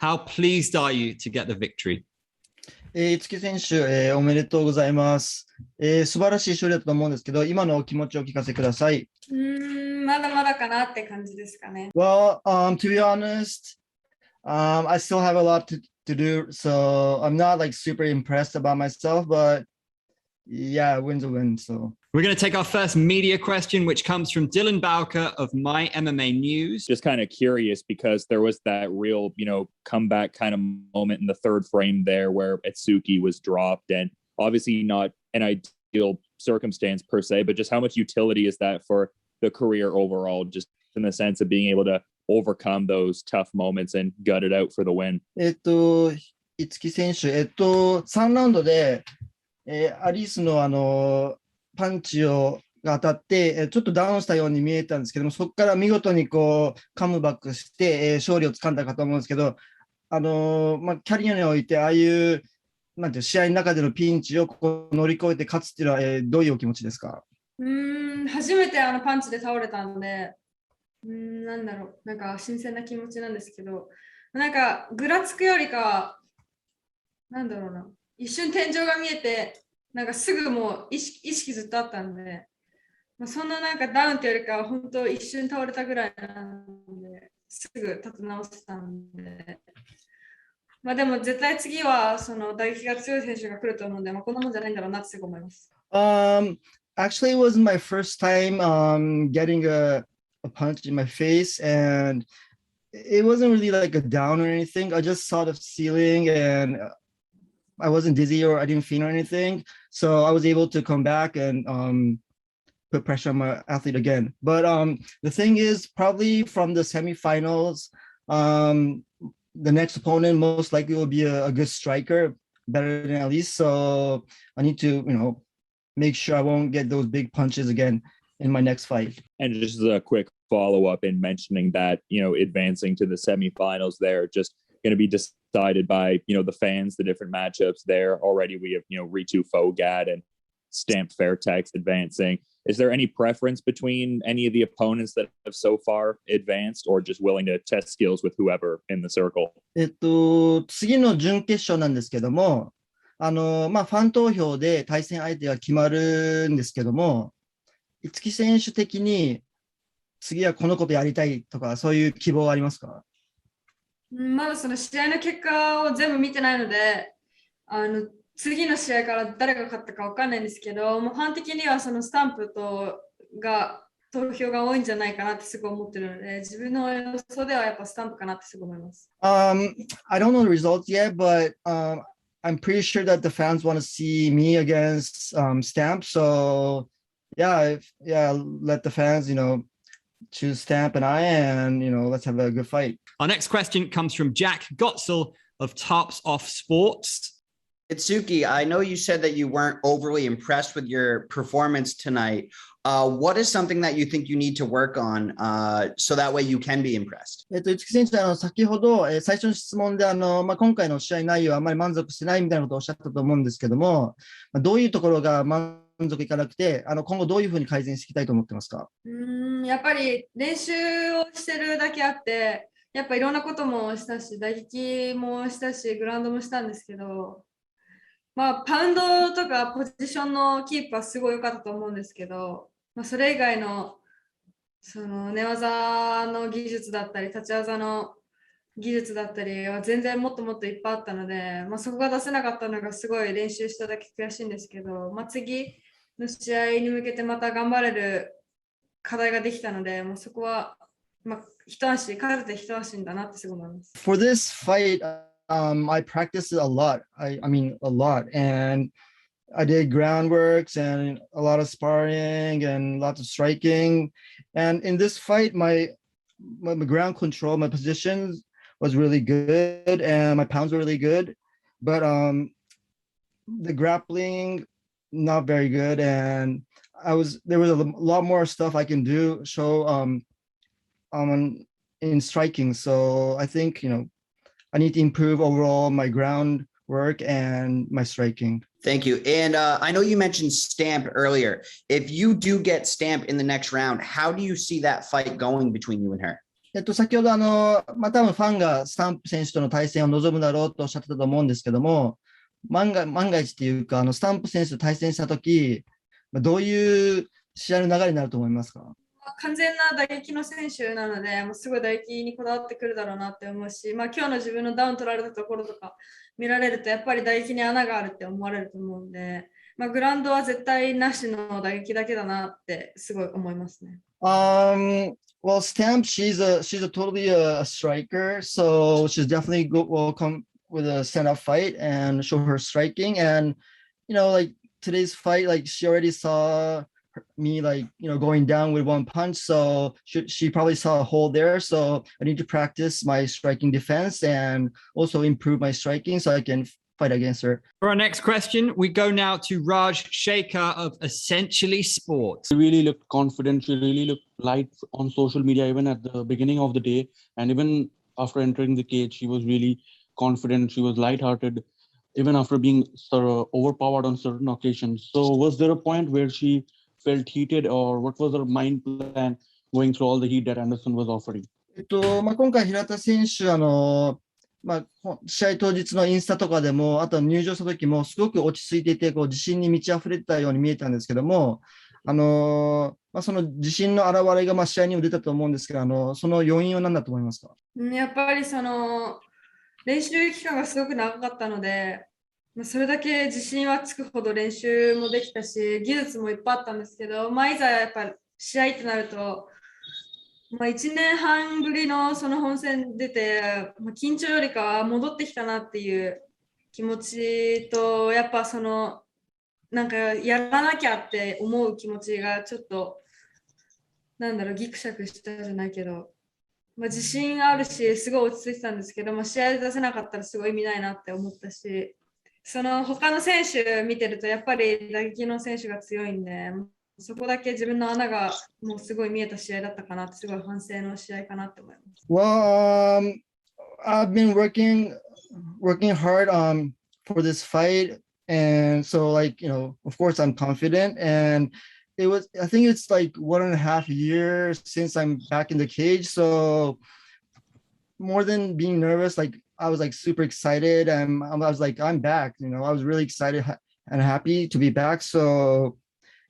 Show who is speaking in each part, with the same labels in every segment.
Speaker 1: How pleased are you to get the victory?
Speaker 2: 五木選手、おめでとうございます。素晴らしい勝利だったと思うんですけど、今のお気持ちをお聞かせください。
Speaker 3: まだまだかなって感じですかね。
Speaker 2: Well, to be honest, I still have a lot to do, so I'm not like super impressed about myself, but yeah, a win's a win. So
Speaker 1: we're going to take our first media question, which comes from Dylan Bowker of My MMA News.
Speaker 4: Just kind of curious because there was that real, comeback kind of moment in the third frame there where Itsuki was dropped, and obviously not an ideal circumstance per se, but just how much utility is that for the career overall, just in the sense of being able to overcome those tough moments and gut it out for the win?
Speaker 2: 五木選手、3ラウンドで、アリスのパンチが当たって、ちょっとダウンしたように見えたんですけども、そこから見事にカムバックして、勝利をつかんだかと思うんですけど、キャリアにおいて、ああいうなんていう試合の中でのピンチを乗り越えて勝つっていうのは、どういうお気持ちですか？
Speaker 3: 初めてパンチで倒れたので、なんだろう、なんか新鮮な気持ちなんですけど、なんかぐらつくよりかは、なんだろうな、一瞬天井が見えて、なんかすぐもう意識ずっとあったんで、そんななんかダウンってよりかは本当一瞬倒れたぐらいなんで、すぐ立て直せたんで、でも絶対次はその打撃が強い選手が来ると思うんで、こんなもんじゃないんだろうなってすごい思います。
Speaker 2: Actually, it wasn't my first time getting a punch in my face, and it wasn't really like a down or anything. I just saw the ceiling and I wasn't dizzy or I didn't faint or anything. So I was able to come back and put pressure on my athlete again. But the thing is, probably from the semifinals, the next opponent most likely will be a good striker, better than Alyse. So I need to, make sure I won't get those big punches again in my next fight.
Speaker 4: And just a quick follow-up in mentioning that, advancing to the semifinals there, just going to be decided by, the fans, the different matchups there. Already we have, Ritu Fogad and Stamp Fairtex advancing. Is there any preference between any of the opponents that have so far advanced, or just willing to test skills with whoever in the circle?
Speaker 2: 次の準決勝なんですけども、ファン投票で対戦相手が決まるんですけども、五木選手的に次はこのことやりたいとか、そういう希望はありますか？
Speaker 3: まだその試合の結果を全部見てないので、次の試合から誰が勝ったか分かんないんですけど、もうファン的にはそのスタンプが投票が多いんじゃないかなってすごい思ってるので、自分の予想ではやっぱスタンプかなってすごい思います。
Speaker 2: I don't know the results yet, but I'm pretty sure that the fans want to see me against Stamp. So yeah, let the fans, choose Stamp and I, and let's have a good fight.
Speaker 1: Our next question comes from Jack Gotzel of Tarps Off Sports.
Speaker 5: Itsuki, I know you said that you weren't overly impressed with your performance tonight. What is something that you think you need to work on so that way you can be impressed?
Speaker 2: 五木選手、先ほど、最初の質問で今回の試合内容はあまり満足してないみたいなことをおっしゃったと思うんですけども、どういうところが満足いかなくて、今後どういうふうに改善していきたいと思ってますか？
Speaker 3: やっぱり練習をしてるだけあって、やっぱいろんなこともしたし、打撃もしたし、グラウンドもしたんですけど、パウンドとかポジションのキープはすごい良かったと思うんですけど、それ以外のその寝技の技術だったり、立ち技の技術だったりは全然もっともっといっぱいあったので、そこが出せなかったのがすごい練習しただけ悔しいんですけど、次の試合に向けてまた頑張れる課題ができたので、そこは勝てて一安心だなってすごい思います。
Speaker 2: For this fight, I practiced a lot. I mean, a lot. And I did groundworks and a lot of sparring and lots of striking. And in this fight, my ground control, my positions was really good and my pounds were really good. But the grappling, not very good. And there was a lot more stuff I can do, in striking. So I think, I need to improve overall my ground work and my striking.
Speaker 5: Thank you. And I know you mentioned Stamp earlier. If you do get Stamp in the next round, how do you see that fight going between you and her?
Speaker 2: 先ほど多分ファンがスタンプ選手との対戦を望むだろうとおっしゃってたと思うんですけども、万が一っていうか、スタンプ選手と対戦したとき、どういう試合の流れになると思いますか？
Speaker 3: 完全な打撃の選手なので、もうすごい打撃にこだわってくるだろうなって思うし、今日の自分のダウン取られたところとか見られると、やっぱり打撃に穴があるって思われると思うんで、グラウンドは絶対なしの打撃だけだなってすごい思いますね。
Speaker 2: Well, Stamp, she's a totally a striker, so she's definitely will come with a stand-up fight and show her striking. And like today's fight, like she already saw me like going down with one punch, so she probably saw a hole there. So I need to practice my striking defense and also improve my striking so I can fight against her.
Speaker 1: For our next question, we go now to Raj Shekhar of Essentially Sports.
Speaker 6: She really looked confident. She really looked light on social media, even at the beginning of the day. And even after entering the cage, she was really confident. She was lighthearted, even after being sort of overpowered on certain occasions. So was there a point where she felt heated, or what was her mind plan going through all the heat that Anderson was offering?
Speaker 2: 今回平田選手試合当日のインスタとかでも、あと入場した時もすごく落ち着いていて、自信に満ち溢れてたように見えたんですけども、その自信の表れが試合にも出たと思うんですけど、その要因は何だと思いますか？
Speaker 3: やっぱり練習期間がすごく長かったので、それだけ自信はつくほど練習もできたし、技術もいっぱいあったんですけど、いざやっぱり試合ってなると、1年半ぶりのその本戦出て、緊張よりかは戻ってきたなっていう気持ちと、やっぱなんかやらなきゃって思う気持ちがちょっと、ギクシャクしたじゃないけど、自信あるし、すごい落ち着いてたんですけど、試合で出せなかったらすごい意味ないなって思ったし、他の選手見てると、やっぱり打撃の選手が強いんで、そこだけ自分の穴がもうすごい見えた試合だったかなって、すごい反省の試合かなって思います。
Speaker 2: Well, I've been working hard for this fight, and so of course I'm confident, and I think it's like 1.5 years since I'm back in the cage, so more than being nervous, I was super excited, and I was I'm back. I was really excited and happy to be back. So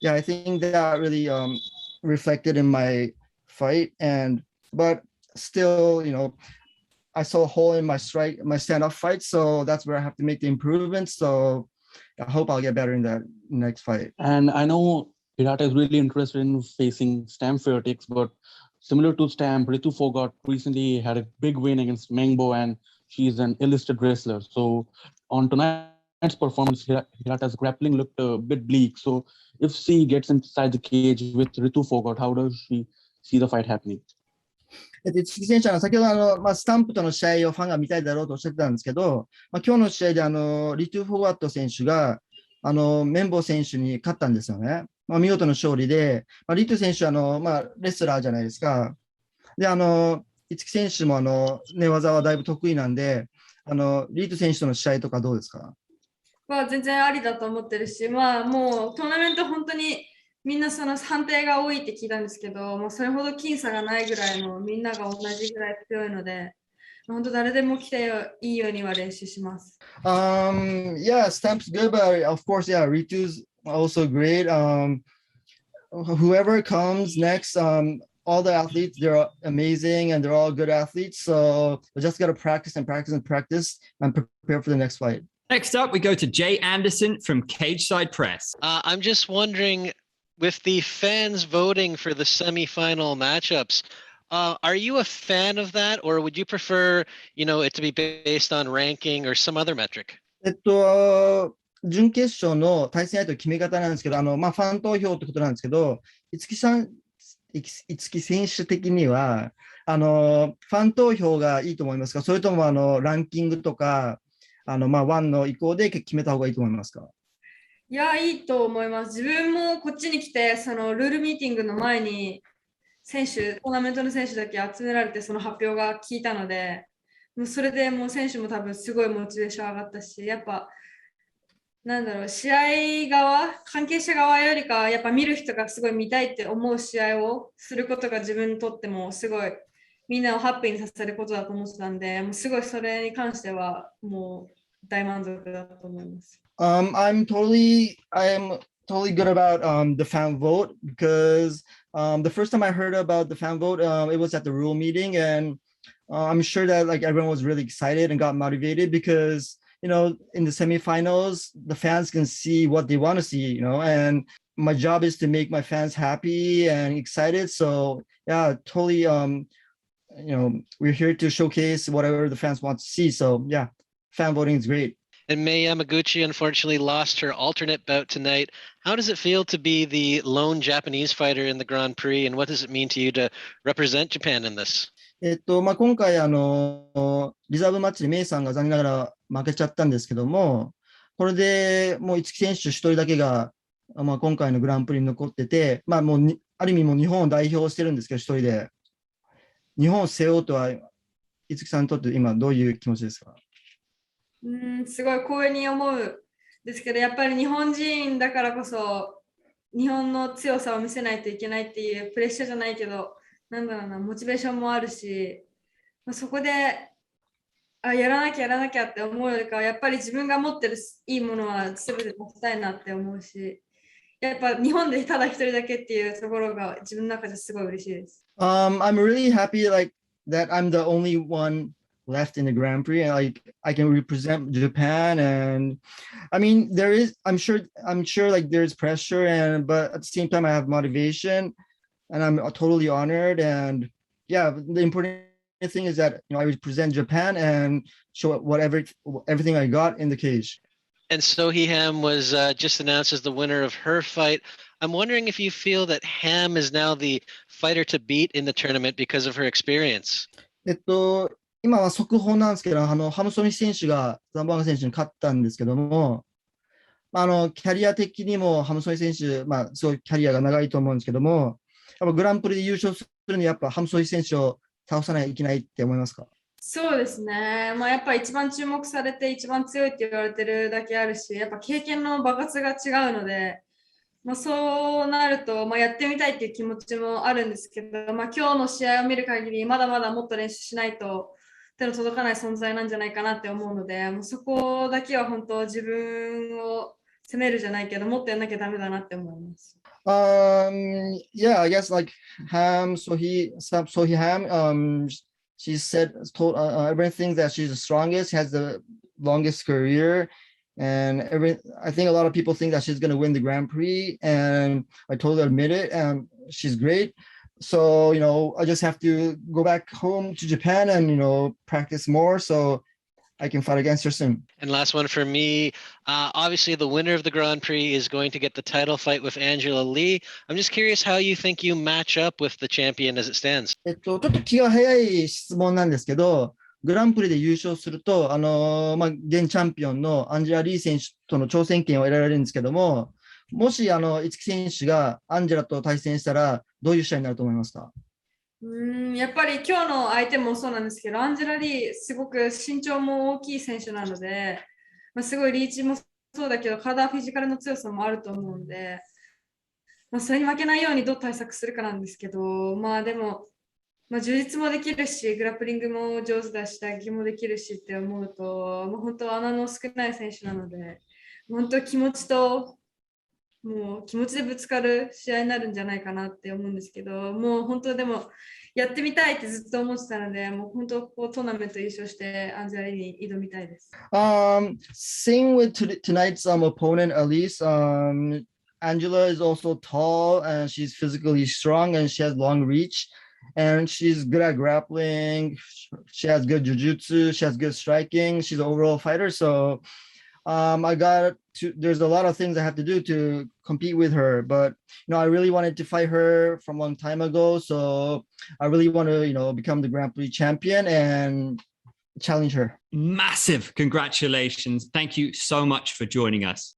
Speaker 2: yeah, I think that really reflected in my fight, but still, I saw a hole in my stand-up fight, so that's where I have to make the improvements. So I hope I'll get better in that next fight.
Speaker 6: And I know Hirata is really interested in facing Stamp Fairtex, but similar to Stamp, Ritu Fogart recently had a big win against Mengbo, and she's an illustrated wrestler. So on tonight's performance, Hirata's grappling looked a bit bleak. So if she gets inside the cage with Ritu Fogart, how does she see the fight happening?
Speaker 2: 市木選手は先ほどスタンプとの試合をファンが見たいだろうとおっしゃってたんですけど、今日の試合でリトゥ・フォガット選手がメンボ選手に勝ったんですよね。見事な勝利で、リトゥ選手はレスラーじゃないですか。で、市木選手も寝技はだいぶ得意なんで、リトゥ選手との試合とかどうですか？
Speaker 3: 全然ありだと思ってるし、もうトーナメント本当にみんな判定が多いって聞いたんですけど、もうそれほど僅差がないぐらいのみんなが同じぐらい強いので、本当誰でも来ていいようには練習します。
Speaker 2: Yeah, Stamp's good, but of course, yeah, Ritu's also great. Whoever comes next, all the athletes, they're amazing and they're all good athletes. So we just got to practice and practice and practice and prepare for the next fight.
Speaker 1: Next up, we go to Jay Anderson from Cage Side Press.
Speaker 7: I'm just wondering, with the fans voting for the semifinal matchups, are you a fan of that, or would you prefer, it to be based on ranking or some other metric?
Speaker 2: 準決勝の対戦相手の決め方なんですけど、ファン投票ってことなんですけど、五木選手的には、ファン投票がいいと思いますか？それともランキングとか、ワンの意向で決めた方がいいと思いますか？
Speaker 3: いや、いいと思います。自分もこっちに来て、ルールミーティングの前に、トーナメントの選手だけ集められて、その発表が聞いたので、もうそれでもう選手も多分すごいモチベーション上がったし、やっぱ、試合側、関係者側よりか、やっぱ見る人がすごい見たいって思う試合をすることが自分にとってもすごいみんなをハッピーにさせることだと思ってたんで、もうすごいそれに関してはもう大満足だと思います。
Speaker 2: I'm totally good about the fan vote because the first time I heard about the fan vote, it was at the rule meeting, and I'm sure that like everyone was really excited and got motivated because in the semifinals the fans can see what they want to see, and my job is to make my fans happy and excited. So yeah, totally. We're here to showcase whatever the fans want to see. So yeah, fan voting is great.
Speaker 7: And Mei Yamaguchi unfortunately lost her alternate bout tonight. How does it feel to be the lone Japanese fighter in the Grand Prix, and what does it mean to you to represent Japan in this?
Speaker 2: 今回リザーブマッチでメイさんが残念ながら負けちゃったんですけども、これでもう五木選手一人だけが、今回のグランプリに残ってて、もうある意味もう日本を代表してるんですけど、一人で。日本を背負うとは、五木さんにとって今どういう気持ちですか？
Speaker 3: すごい光栄に思うですけど、やっぱり日本人だからこそ日本の強さを見せないといけないっていうプレッシャーじゃないけど、なんだろうな、モチベーションもあるし、そこでやらなきゃって思うよりかは、やっぱり自分が持ってるいいものは全て出したいなって思うし、やっぱ日本でただ一人だけっていうところが自分の中ですごい嬉しいです。
Speaker 2: I'm really happy that I'm the only one left in the Grand Prix, and I can represent Japan. And I mean, I'm sure like there's pressure, but at the same time I have motivation, and I'm totally honored. And yeah, the important thing is that I represent Japan and show everything I got in the cage.
Speaker 7: And Sohee Ham was just announced as the winner of her fight. I'm wondering if you feel that Ham is now the fighter to beat in the tournament because of her experience.
Speaker 2: 今は速報なんですけど、ハムソミ選手がザンバーガ選手に勝ったんですけども、キャリア的にもハムソミ選手、すごいキャリアが長いと思うんですけども、やっぱグランプリで優勝するにはやっぱハムソミ選手を倒さないといけないって思いますか？
Speaker 3: そうですね。やっぱ一番注目されて一番強いって言われてるだけあるし、やっぱ経験の爆発が違うので、そうなると、やってみたいっていう気持ちもあるんですけど、今日の試合を見る限り、まだまだもっと練習しないと手の届かない存在なんじゃないかなって思うので、そこだけは本当自分を責めるじゃないけど、もっとやんなきゃダメだなって思います。
Speaker 2: Yeah, I guess like Sohee Ham, she told everything that she's the strongest, has the longest career, and I think a lot of people think that she's going to win the Grand Prix, and I totally admit it, and she's great. So, I just have to go back home to Japan and, practice more so I can fight against her soon.
Speaker 7: And last one for me, obviously the winner of the Grand Prix is going to get the title fight with Angela Lee. I'm just curious how you think you match up with the champion as it stands.
Speaker 2: ちょっと気が早い質問なんですけど、グランプリで優勝すると、現チャンピオンのアンジェラ・リー選手との挑戦権を得られるんですけども、もし五木選手がアンジェラと対戦したら、どういう試合になると思いますか？
Speaker 3: やっぱり今日の相手もそうなんですけど、アンジェラ・リー、すごく身長も大きい選手なので、すごいリーチもそうだけど、体フィジカルの強さもあると思うので、それに負けないようにどう対策するかなんですけど、でも、充実もできるし、グラップリングも上手だし、打撃もできるしって思うと、本当穴の少ない選手なので、本当気持ちでぶつかる試合になるんじゃないかなって思うんですけど、もう本当でもやってみたいってずっと思ってたので、もう本当トーナメント優勝してアンジェラに挑みたいです。
Speaker 2: Same with tonight's opponent, Alyse. Angela is also tall and she's physically strong and she has long reach. And she's good at grappling. She has good jiu-jitsu. She has good striking. She's an overall fighter. So there's a lot of things I have to do to compete with her. But, I really wanted to fight her from a long time ago. So I really want to, become the Grand Prix champion and challenge her.
Speaker 1: Massive congratulations. Thank you so much for joining us.